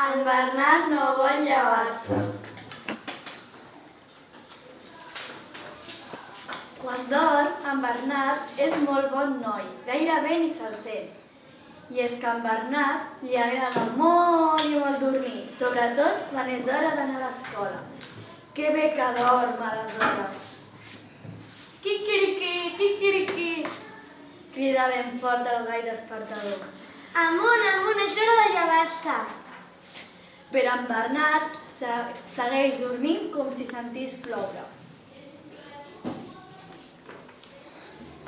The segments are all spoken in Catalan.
En Bernat no vol llevar-se. Quan dorm, en Bernat és molt bon noi, gairebé ni se'l sent. I és que a en Bernat li agrada molt i molt dormir, sobretot quan és hora d'anar a l'escola. Que bé que dorm a les hores. Quiquiriqui, quiquiriqui, crida ben fort el gall despertador. Amunt, amunt, és l'hora de llevar-se. Però en Bernat segueix dormint com si sentís ploure.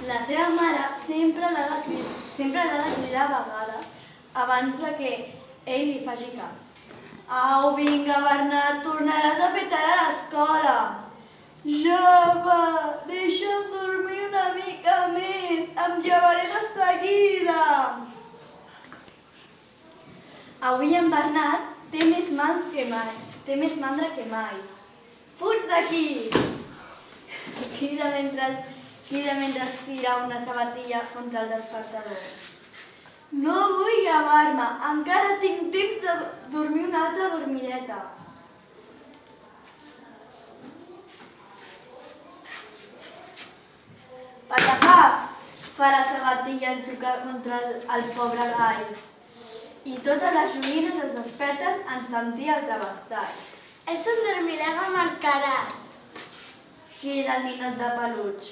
La seva mare sempre l'ha de cridar a vegades abans que ell li faci cas. Au, vinga, Bernat, tornaràs a fer tard a l'escola. Jove, deixa'm dormir una mica més, em llevaré de seguida. Avui en Bernat té més mandra que mai. Fuig d'aquí! Crida mentre tira una sabatilla contra el despertador. No vull llevar-me, encara tinc temps de dormir una altra dormideta. Patapap, fa la sabatilla en xocar contra el pobre gall. I totes les joguines es desperten en sentir el travestall. És un dormilega amb el carat. Crida el ninot de peluig.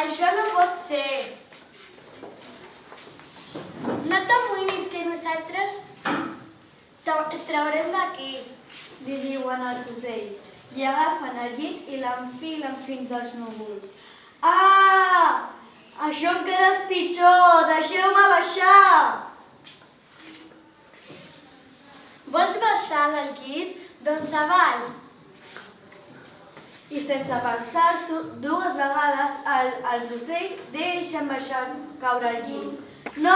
Això no pot ser. No t'amoïnis, que nosaltres et traurem d'aquí. Li diuen els ocells, i agafen el llit i l'enfilen fins als núvols. Ah! Això encara és pitjor! Deixeu-me baixar! Vols baixar del llit? Doncs avall. I sense pensar-s'ho, dues vegades els ocells deixen baixar caure el llit. No!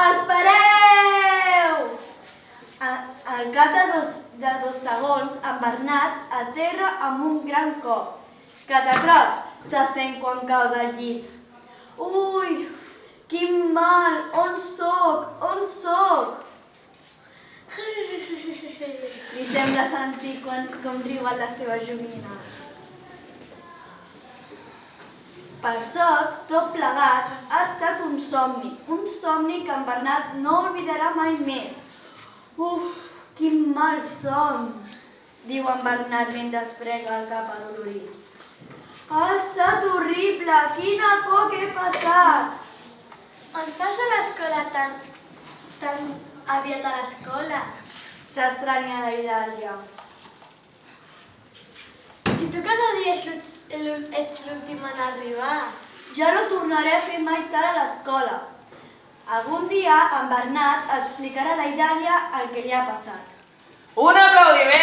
Espereu! Al cap de dos segons, en Bernat aterra amb un gran cop. Catacroc! Se sent quan cau del llit. Ui! Quin mal! On soc? On soc? Li sembla sentir com riuen les seves joguines. Per sort, tot plegat ha estat un somni que en Bernat no oblidarà mai més. Uf, quin mal son, diu en Bernat mentre es frega el cap adolorit. Ha estat horrible, quina por que he passat. On fas a l'escola tan aviat a l'escola? S'estranya la Idàlia. Si tu cada dia ets l'últim en arribar. Ja no tornaré a fer mai tard a l'escola. Algun dia en Bernat explicarà a la Idàlia el que li ha passat. Un aplaudiment!